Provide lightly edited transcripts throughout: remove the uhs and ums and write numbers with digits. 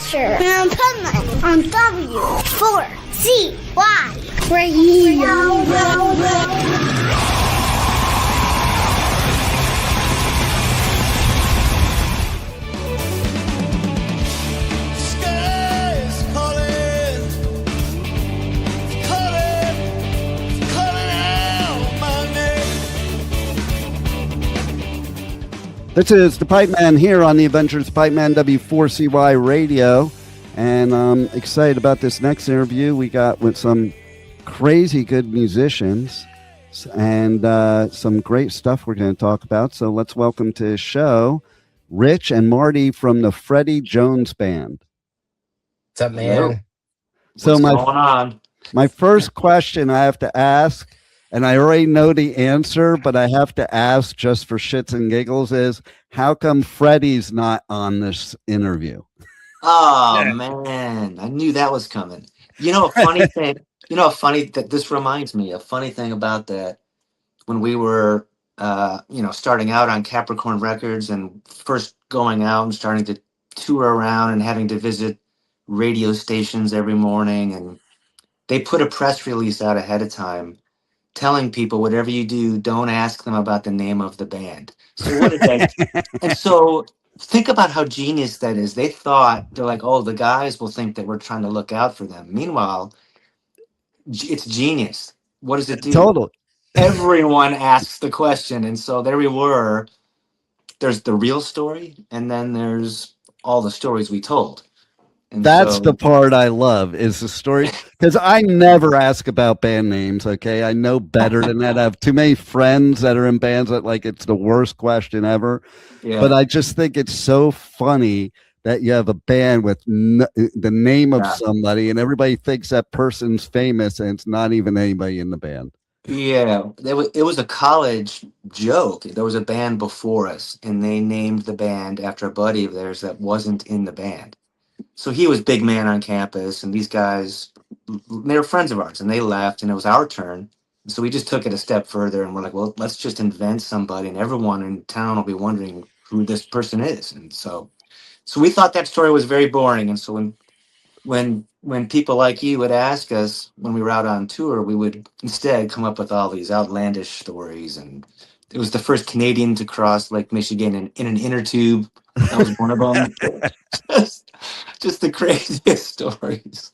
Asher and Penman on W4CY Radio. This is the Pipeman here on the Adventures of Pipeman W4CY Radio, and I'm excited about this next interview we got with some crazy good musicians and some great stuff we're going to talk about. So let's welcome to the show Rich and Marty from the Freddy Jones Band. What's up, man? So What's going on? My first question I have to ask, and I already know the answer, but I have to ask just for shits and giggles, is how come Freddy's not on this interview? Oh, man. I knew that was coming. You know, a funny thing, that this reminds me, a funny thing about that, when we were, starting out on Capricorn Records and first going out and starting to tour around and having to visit radio stations every morning, and they put a press release out ahead of time telling people, whatever you do, don't ask them about the name of the band. So what did they? And so think about how genius that is. They thought, they're like, oh, the guys will think that we're trying to look out for them. Meanwhile, it's genius. What does it do? Totally. Everyone asks the question. And so there we were. There's the real story, and then there's all the stories we told. And that's the part I love, is the story, because I never ask about band names. Okay, I know better than that. I have too many friends that are in bands that like it's the worst question ever. Yeah. But I just think it's so funny that you have a band with the name of somebody, and everybody thinks that person's famous, and it's not even anybody in the band. Yeah, it was a college joke. There was a band before us, and they named the band after a buddy of theirs that wasn't in the band. So he was big man on campus, and these guys, they were friends of ours, and they left, and it was our turn. So we just took it a step further, and we're like, well, let's just invent somebody, and everyone in town will be wondering who this person is. And so we thought that story was very boring. And so when people like you would ask us when we were out on tour, we would instead come up with all these outlandish stories. And it was the first Canadian to cross Lake Michigan in an inner tube. That was one of them. just the craziest stories.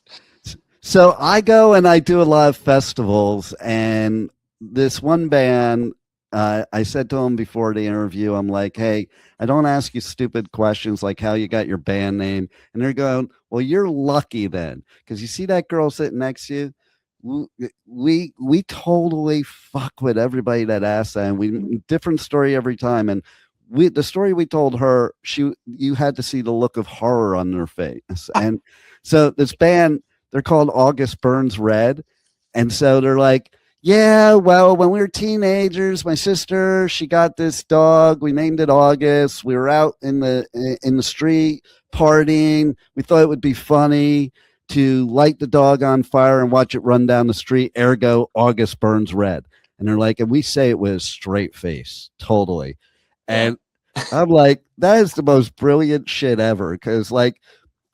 So I go and I do a lot of festivals, and this one band, I said to them before the interview, I'm like, hey, I don't ask you stupid questions like how you got your band name. And they're going, well, you're lucky then, because you see that girl sitting next to you? We totally fuck with everybody that asks that, and we different story every time. And the story we told her, you had to see the look of horror on their face. And so this band, they're called August Burns Red. And so they're like, yeah, well, when we were teenagers, my sister, she got this dog. We named it August. We were out in the street partying. We thought it would be funny to light the dog on fire and watch it run down the street. Ergo, August Burns Red. And they're like, and we say it with a straight face, totally. And I'm like, that is the most brilliant shit ever. Because, like,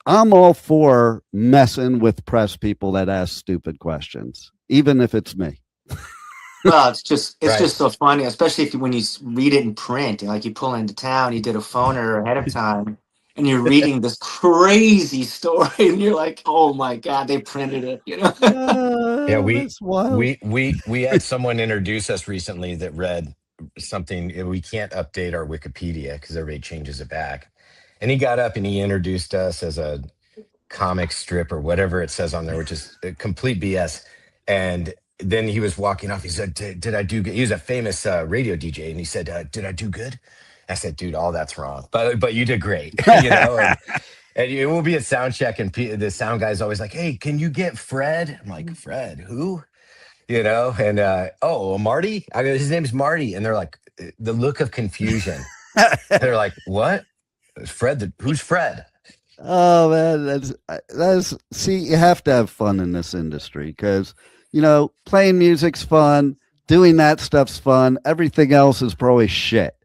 I'm all for messing with press people that ask stupid questions, even if it's me. Well, it's just so funny, especially when you read it in print. Like, you pull into town, you did a phoner ahead of time, and you're reading this crazy story, and you're like, oh my God, they printed it, you know? Yeah, we had someone introduce us recently that read something. We can't update our Wikipedia because everybody changes it back. And he got up and he introduced us as a comic strip or whatever it says on there, which is complete BS. And then he was walking off. He said, did I do good? He was a famous radio DJ. And he said, did I do good? I said, dude, all that's wrong. But you did great. You know, and it will be a sound check. And the sound guy's always like, hey, can you get Fred? I'm like, Fred, who? You know, and Marty. I mean, his name's Marty, and they're like, the look of confusion. They're like, what? Fred? Who's Fred? Oh man, that's. See, you have to have fun in this industry because playing music's fun, doing that stuff's fun. Everything else is probably shit.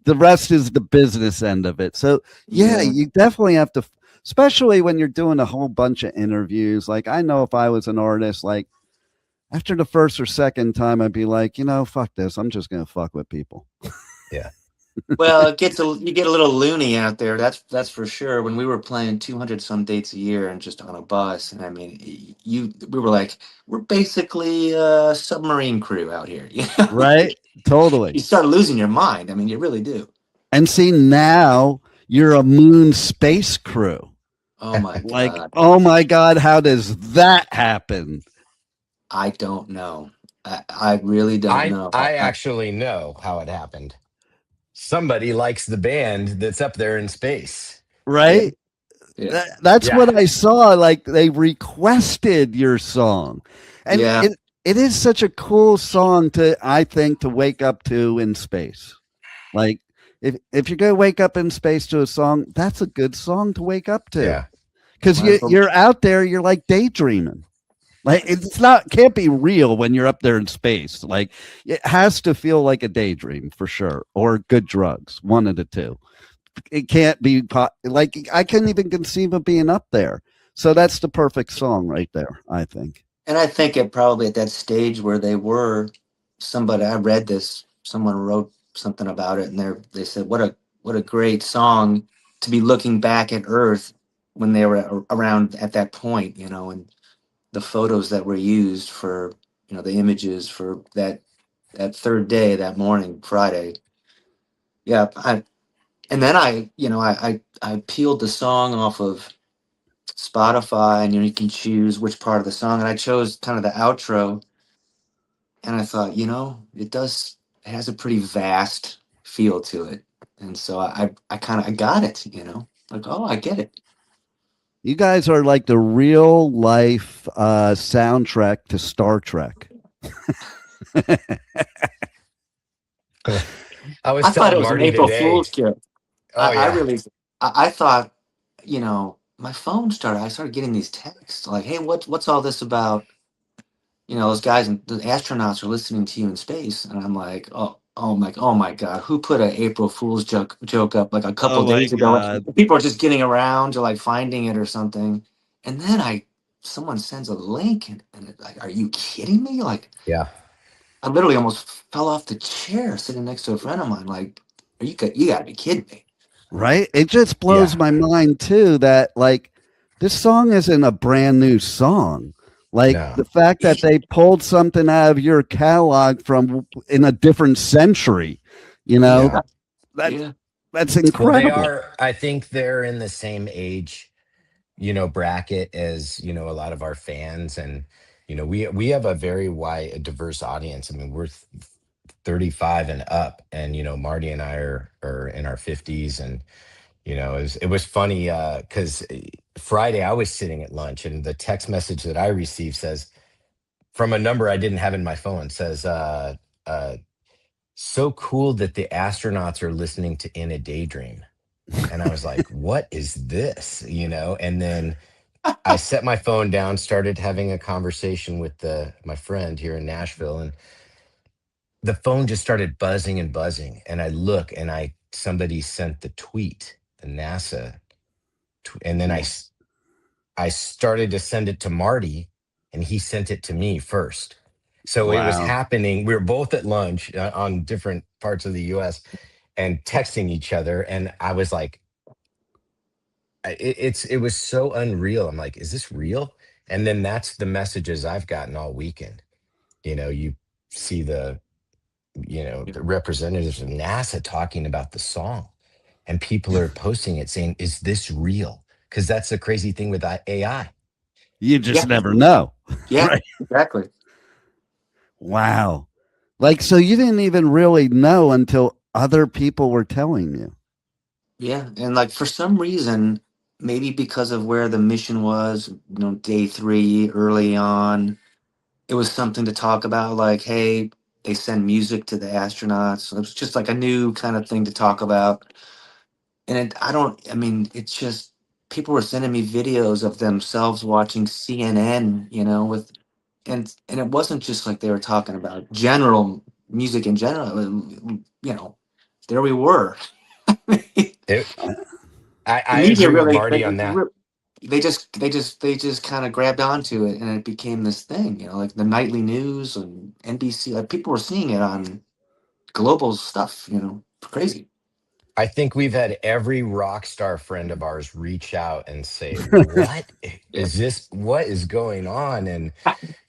The rest is the business end of it. So yeah, you definitely have to, especially when you're doing a whole bunch of interviews. Like I know if I was an artist, like after the first or second time, I'd be like, fuck this. I'm just gonna fuck with people. Yeah. Well, you get a little loony out there. That's for sure. When we were playing 200 some dates a year and just on a bus, and I mean, we were like, we're basically a submarine crew out here. You know? Right? Totally. You start losing your mind. I mean, you really do. And see, now you're a moon space crew. Oh my God. Like, oh my God, how does that happen? I don't know. I really don't know. I actually know how it happened. Somebody likes the band that's up there in space. Right? Yeah. That's what I saw. Like they requested your song. And it is such a cool song I think, to wake up to in space. Like if you're going to wake up in space to a song, that's a good song to wake up to. Yeah. Because you're out there, you're like daydreaming. Like can't be real when you're up there in space. Like it has to feel like a daydream for sure, or good drugs, one of the two. It can't be like I couldn't even conceive of being up there. So that's the perfect song right there, I think. And I think it probably at that stage where they were, I read this, someone wrote something about it, and they said, what a great song to be looking back at Earth when they were around at that point, and the photos that were used for, the images for that third day, that morning, Friday. Yeah. And then I peeled the song off of Spotify, and you can choose which part of the song, and I chose kind of the outro, and I thought, it has a pretty vast feel to it, and so I got it, like, oh, I get it. You guys are like the real life soundtrack to Star Trek. I thought it was Marty an April today. Fool's joke. Oh, I thought, my phone I started getting these texts like, hey, what's all this about? Those guys and the astronauts are listening to you in space. And I'm like, oh my God, who put an April Fool's joke up like a couple days ago? People are just getting around to like finding it or something. And then someone sends a link and it's like, are you kidding me? Like, yeah. I literally almost fell off the chair sitting next to a friend of mine. Like, you gotta be kidding me. Right? It just blows my mind too that like this song isn't a brand new song. Like the fact that they pulled something out of your catalog from in a different century, that's incredible. I think they're in the same age, bracket as, a lot of our fans. And, we have a very diverse audience. I mean, we're 35 and up, and, Marty and I are in our 50s. And, it was funny because Friday I was sitting at lunch, and the text message that I received says, from a number I didn't have in my phone, says, so cool that the astronauts are listening to In a Daydream. And I was like, what is this? And then I set my phone down, started having a conversation with my friend here in Nashville, and the phone just started buzzing and buzzing. And I look, and somebody sent the tweet, the NASA, and then I started to send it to Marty, and he sent it to me first. So it was happening. We were both at lunch on different parts of the U.S. and texting each other, and I was like, it was so unreal. I'm like, is this real? And then that's the messages I've gotten all weekend. You see the representatives of NASA talking about the song, and people are posting it saying, is this real? Because that's the crazy thing with AI. You just never know. Yeah, right? Exactly. Wow. Like, so you didn't even really know until other people were telling you. Yeah. And like, for some reason, maybe because of where the mission was, day 3 early on, it was something to talk about. Like, hey, they send music to the astronauts. It was just like a new kind of thing to talk about. And it's just, people were sending me videos of themselves watching CNN, and it wasn't just like they were talking about general music in general, there we were. It, The I media agree with really, Marty on that. they just kind of grabbed onto it, and it became this thing, like the nightly news and NBC. Like people were seeing it on global stuff, crazy. I think we've had every rock star friend of ours reach out and say, "What Yeah. is this? What is going on?" And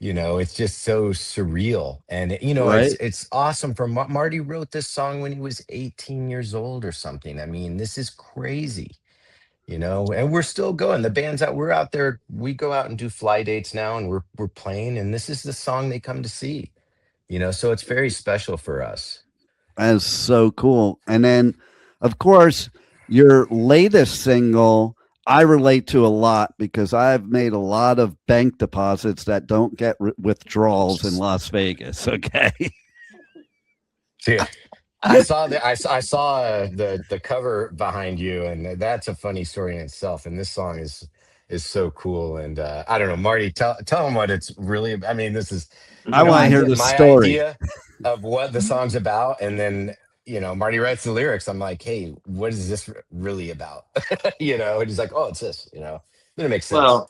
it's just so surreal. And Right. it's awesome. For Marty wrote this song when he was 18 years old or something. I mean, this is crazy. And we're still going. The band's out. We're out there. We go out and do fly dates now, and we're playing. And this is the song they come to see. So it's very special for us. That's so cool. And then, of course, your latest single, I relate to a lot because I've made a lot of bank deposits that don't get withdrawals in Las Vegas. Okay. Yeah. I saw the cover behind you, and that's a funny story in itself. And this song is so cool. And I don't know, Marty, tell them what it's really. I mean, this is I want to I hear get the my story. idea of what the song's about, and then Marty writes the lyrics. I'm like, hey, what is this really about? And he's like, oh, it's this. Then it makes sense.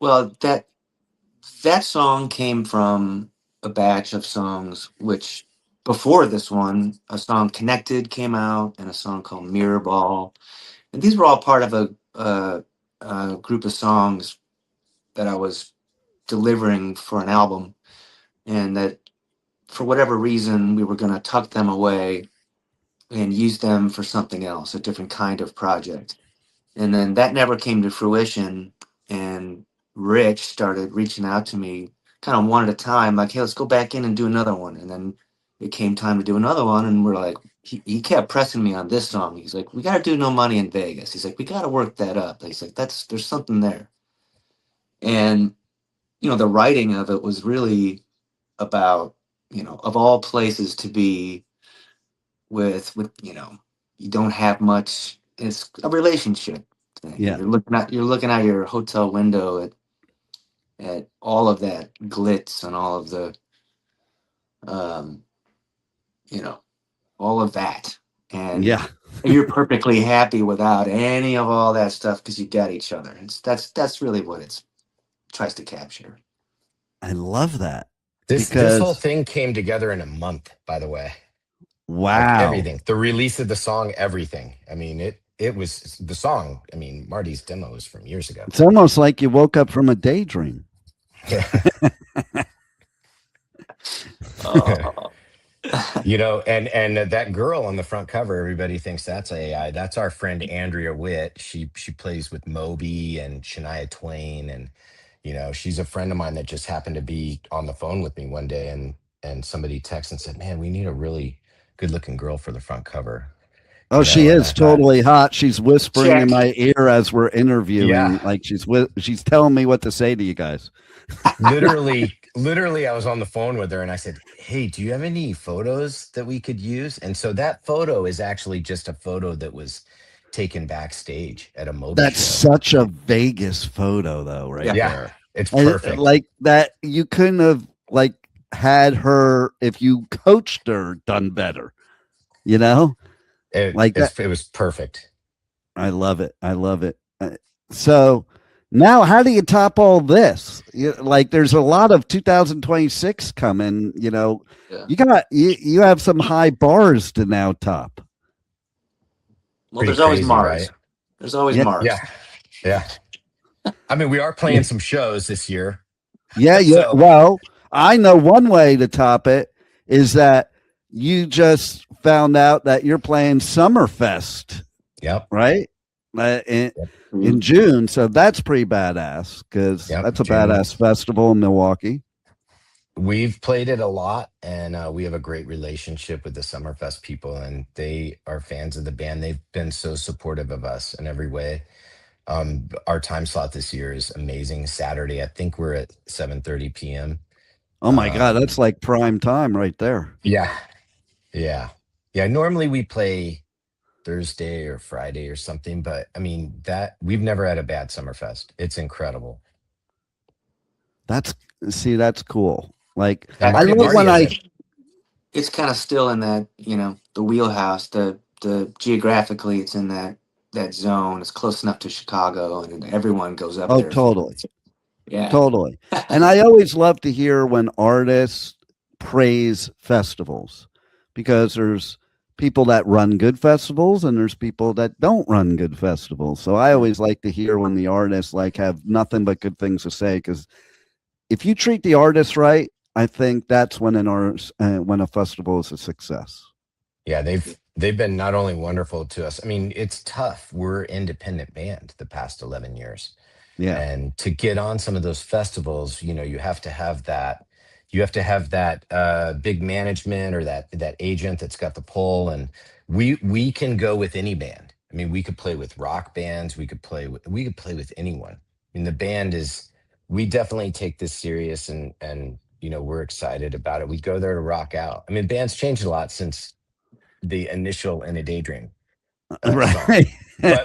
Well, that song came from a batch of songs which before this one, a song Connected came out and a song called Mirror Ball. And these were all part of a group of songs that I was delivering for an album, and that for whatever reason we were going to tuck them away and use them for something else, a different kind of project. And then that never came to fruition. And Rich started reaching out to me kind of one at a time, like, hey, let's go back in and do another one. And then it came time to do another one. And we're like, he kept pressing me on this song. He's like, we got to do No Money in Vegas. He's like, we got to work that up. He's like, there's something there. And, the writing of it was really about, of all places to be with, you don't have much. It's a relationship thing. Yeah. You're looking out your hotel window at all of that glitz and all of the um all of that, and Yeah. you're perfectly happy without any of all that stuff because you got each other. That's really what it tries to capture. I love that. This whole Because thing came together in a month, by the way. Like wow. everything, the release of the song, everything. I mean, it was the song. I mean, Marty's demo is from years ago. It's almost like you woke up from a daydream. Yeah. Oh. And that girl on the front cover, everybody thinks that's AI. That's our friend Andrea Witt. She plays with Moby and Shania Twain, and she's a friend of mine that just happened to be on the phone with me one day, and somebody texted and said, "Man, we need a really good looking girl for the front cover." Oh, she And is I thought, totally hot. She's whispering in Check. my ear as we're interviewing. yeah, Like she's telling me what to say to you guys. literally, I was on the phone with her and I said, "Hey, do you have any photos that we could use?" And so that photo is actually just a photo that was taken backstage at a Moby That's show. such a Vegas photo, though, right Yeah. there. It's And perfect. like that, you couldn't have like had her if you coached her done better. Like that. It was perfect. I love it. I love it. So now, how do you top all this? Like, there's a lot of 2026 coming. Yeah. You have some high bars to now top. Well, Pretty there's always crazy, Mars. right? There's always Yeah. Mars. Yeah. I mean, we are playing some shows this year. Yeah. So- Well, I know one way to top it is that you just found out that you're playing Summerfest, Yep. right? In June. So that's pretty badass because Yep, that's a June. badass festival in Milwaukee. We've played it a lot, and we have a great relationship with the Summerfest people, and they are fans of the band. They've been so supportive of us in every way. Our time slot this year is amazing. Saturday, I think we're at 7:30 p.m. Oh my God, that's like prime time right there. Yeah. Normally we play Thursday or Friday or something, but I mean that we've never had a bad Summerfest. It's incredible. That's cool. Like And I love when Marty I has it's kind of still in that, the wheelhouse. The geographically, it's in that zone. It's close enough to Chicago, and everyone goes up Oh, there. totally. Yeah, Totally. And I always love to hear when artists praise festivals, because there's people that run good festivals and there's people that don't run good festivals. So I always like to hear when the artists like have nothing but good things to say, because if you treat the artist right, I think that's when when a festival is a success. Yeah, they've been not only wonderful to us. I mean, it's tough. We're an independent band the past 11 years. Yeah. And to get on some of those festivals, you have to have that. You have to have that big management or that agent that's got the pull. And we can go with any band. I mean, we could play with rock bands. We could play with anyone. I mean, the band is. We definitely take this serious, and we're excited about it. We go there to rock out. I mean, bands changed a lot since the initial In a Daydream song. Right.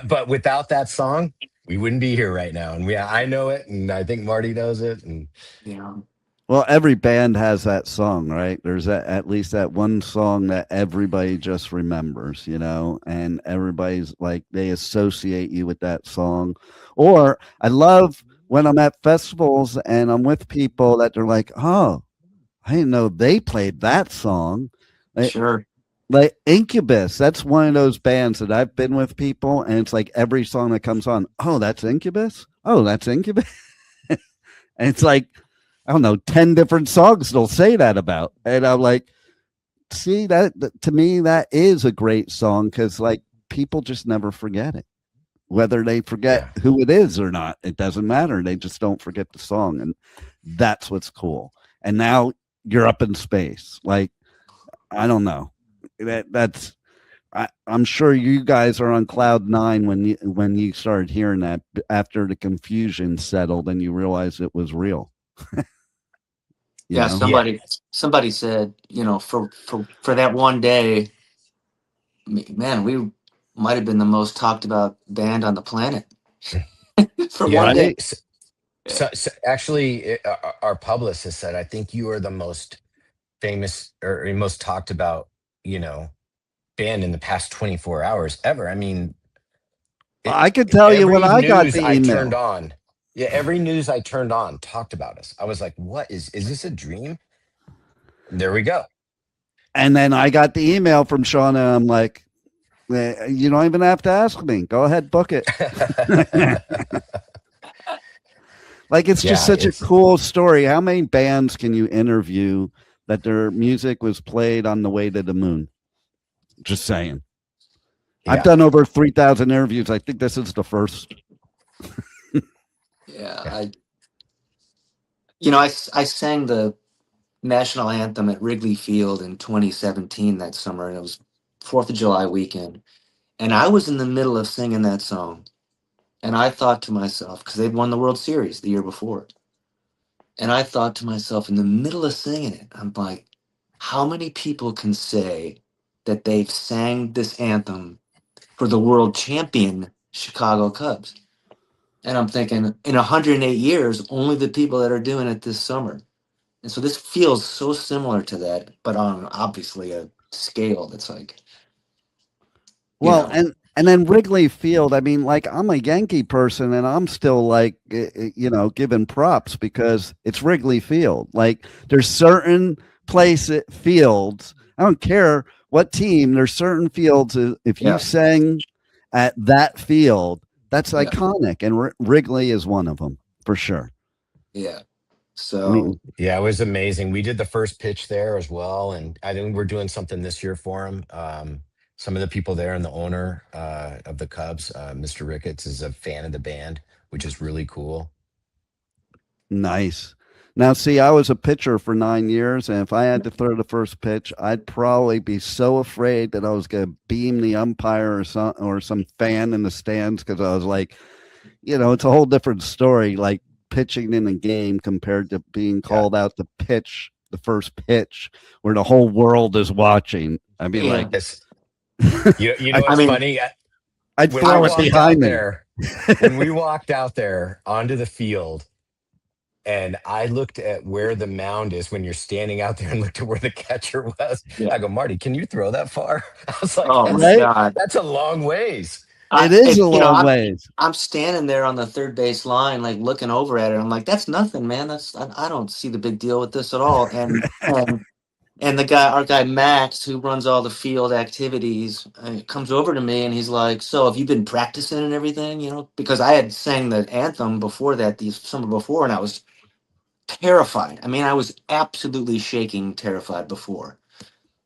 But without that song, we wouldn't be here right now. And I know it, and I think Marty knows it. And Well, every band has that song, right? There's at least that one song that everybody just remembers, and everybody's like, they associate you with that song. Or I love when I'm at festivals and I'm with people that they're like, oh, I didn't know they played that song. sure. Like Incubus, that's one of those bands that I've been with people, and it's like every song that comes on, oh, that's Incubus. Oh, that's Incubus. And it's like, I don't know, 10 different songs they'll say that about. And I'm like, see, that to me, that is a great song, because like people just never forget it. Whether they forget who it is or not, it doesn't matter. They just don't forget the song. And that's what's cool. And now you're up in space. Like, I don't know. I'm sure you guys are on cloud nine when you started hearing that after the confusion settled and you realized it was real. Yeah, somebody said, for that one day, man, we might have been the most talked about band on the planet for one day. So actually, our publicist said, I think you are the most famous or most talked about, band in the past 24 hours ever. I mean, I could tell you when I got the email. Turned on. Yeah, every news I turned on talked about us. I was like, what is this a dream? There we go. And then I got the email from Sean, and I'm like, you don't even have to ask me. Go ahead, book it. Like, it's just such a cool story. How many bands can you interview that their music was played on the way to the moon? Just saying. Yeah. I've done over 3,000 interviews. I think this is the first. I sang the national anthem at Wrigley Field in 2017 that summer, and it was 4th of July weekend. And I was in the middle of singing that song. And I thought to myself, because they'd won the World Series the year before. And I thought to myself, in the middle of singing it, I'm like, how many people can say that they've sang this anthem for the world champion Chicago Cubs? And I'm thinking, in 108 years, only the people that are doing it this summer. And so this feels so similar to that, but on obviously a scale that's like. Well, and then Wrigley Field, I mean, like, I'm a Yankee person and I'm still like, giving props because it's Wrigley Field. Like, there's certain fields, I don't care what team, there's certain fields, if you sang at that field, that's iconic. And Wrigley is one of them, for sure. Yeah. So. It was amazing. We did the first pitch there as well. And I think we're doing something this year for them. Some of the people there and the owner of the Cubs, Mr. Ricketts, is a fan of the band, which is really cool. Nice. Now, see, I was a pitcher for 9 years, and if I had to throw the first pitch, I'd probably be so afraid that I was going to beam the umpire or some fan in the stands, because I was like, it's a whole different story, like pitching in a game compared to being called out to pitch the first pitch where the whole world is watching. I mean, like... You know what's funny? I'd throw it behind me. When we walked out there onto the field, And I looked at where the mound is when you're standing out there and looked at where the catcher was. Yeah. I go, Marty, can you throw that far? I was like, Oh my Right? God. that's a long ways. It is a long ways. I'm standing there on the third base line, like looking over at it. I'm like, that's nothing, man. I don't see the big deal with this at all. And our guy Max, who runs all the field activities, comes over to me and he's like, "So have you been practicing and everything? You know, because I had sang the anthem before that, the summer before, and I was terrified. I mean, I was absolutely shaking, terrified before.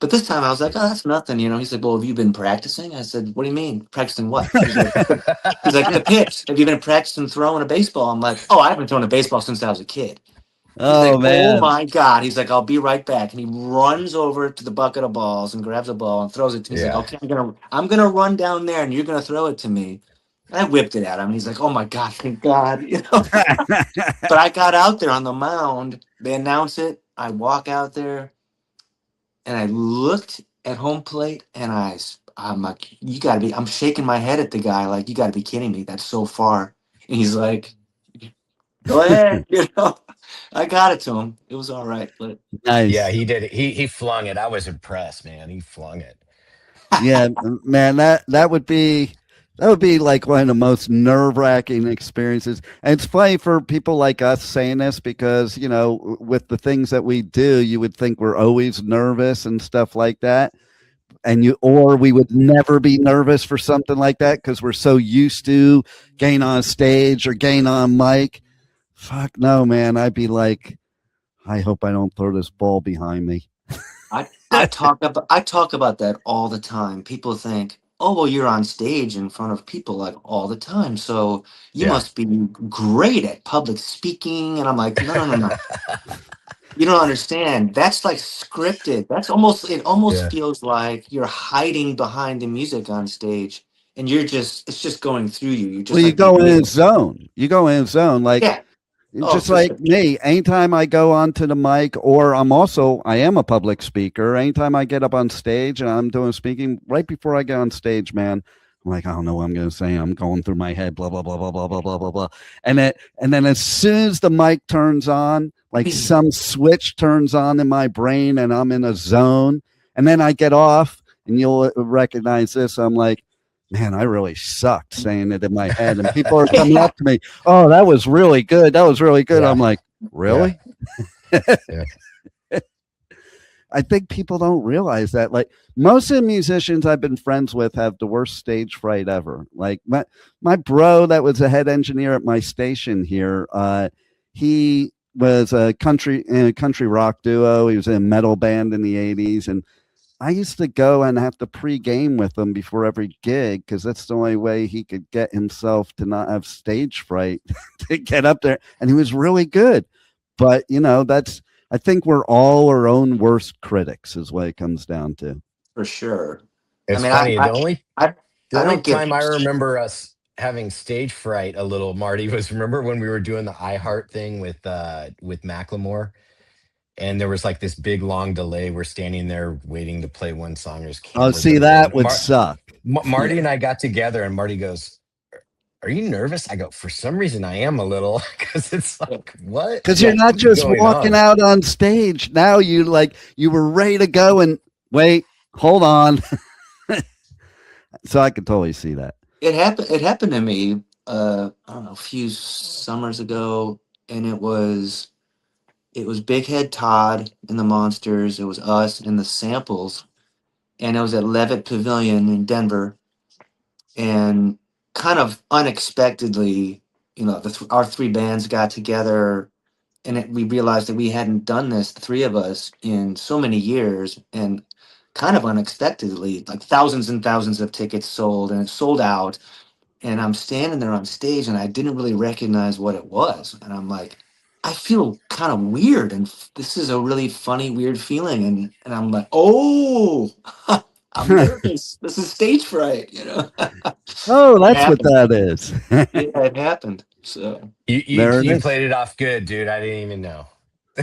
But this time I was like, oh, that's nothing, you know. He's like, well, have you been practicing? I said, what do you mean? Practicing what? He's like, the pitch. Have you been practicing throwing a baseball? I'm like, oh, I haven't thrown a baseball since I was a kid. He's Oh, like, man. oh my God. He's like, I'll be right back. And he runs over to the bucket of balls and grabs a ball and throws it to me. He's Yeah. like, okay, I'm gonna run down there and you're gonna throw it to me. And I whipped it at him. And he's like, oh my God, thank God. You know. But I got out there on the mound. They announce it. I walk out there and I looked at home plate and I'm like, you gotta be, I'm shaking my head at the guy, like, you gotta be kidding me. That's so far. And he's like, go ahead, you know. I got it to him. It was all right, but Nice. Yeah, he did it. He flung it. I was impressed, man. He flung it. Yeah, man, that would be like one of the most nerve-wracking experiences. And it's funny for people like us saying this because, you know, with the things that we do, you would think we're always nervous and stuff like that. Or we would never be nervous for something like that because we're so used to getting on stage or getting on mic. Fuck no, man. I'd be like, I hope I don't throw this ball behind me. I talk about that all the time. People think, oh, well, you're on stage in front of people like all the time, so you must be great at public speaking. And I'm like, no. You don't understand. That's like scripted. It almost feels like you're hiding behind the music on stage and it's just going through you. You just you go in a zone. You go in a zone. Like, just like sure. Me, anytime I go onto the mic, or I am a public speaker. Anytime I get up on stage and I'm doing speaking, right before I get on stage, man, I'm like, I don't know what I'm going to say. I'm going through my head, blah, blah, blah, blah, blah, blah, blah, blah, blah. And then as soon as the mic turns on, like some switch turns on in my brain and I'm in a zone. And then I get off and you'll recognize this. I'm like, man, I really sucked saying it in my head. And people are coming up to me, oh, that was really good. That was really good. Yeah. I'm like, really? Yeah. I think people don't realize that. Like, most of the musicians I've been friends with have the worst stage fright ever. Like my bro that was a head engineer at my station here, he was in a country rock duo. He was in a metal band in the 80s. And I used to go and have to pre-game with him before every gig because that's the only way he could get himself to not have stage fright to get up there. And he was really good. But, you know, I think we're all our own worst critics is what it comes down to. For sure. It's funny. The only time I remember us having stage fright a little, Marty, was remember when we were doing the iHeart thing with Macklemore? And there was like this big long delay. We're standing there waiting to play one song. Oh, see, that would suck. Marty and I got together and Marty goes, are you nervous? I go, for some reason I am a little, because it's like, what? Because you're not just walking out on stage. Now you were ready to go and wait, hold on. So I could totally see that. It happened to me, I don't know, a few summers ago. And it was Big Head Todd and the Monsters. It was us and the Samples. And it was at Levitt Pavilion in Denver. And kind of unexpectedly, you know, our three bands got together and we realized that we hadn't done this, the three of us, in so many years. And kind of unexpectedly, like thousands and thousands of tickets sold and it sold out. And I'm standing there on stage and I didn't really recognize what it was. And I'm like, I feel kind of weird, and this is a really funny, weird feeling. And I'm like, oh, I'm nervous. This is stage fright, you know. Oh, that's what that is. Yeah, it happened. So you played it off good, dude. I didn't even know.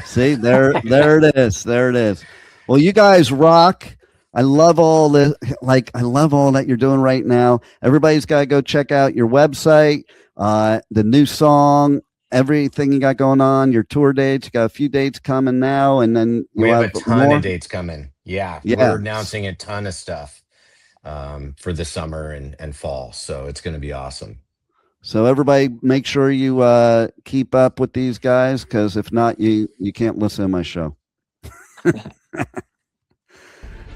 See, there it is. There it is. Well, you guys rock. I love all this. I love all that you're doing right now. Everybody's got to go check out your website, the new song. everything you got going on, your tour dates. You got a few dates coming now, and then We have a ton more of dates coming. Yeah, Yeah. we're announcing a ton of stuff for the summer and fall. So it's going to be awesome. So everybody, make sure you keep up with these guys, because if not, you can't listen to my show.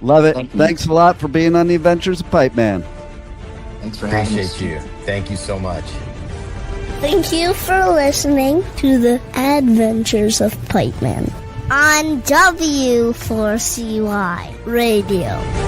Love it. Thanks a lot for being on the Adventures of Pipe Man. Thanks for having us. Appreciate you. Thank you so much. Thank you for listening to the Adventures of Pipe Man on W4CY Radio.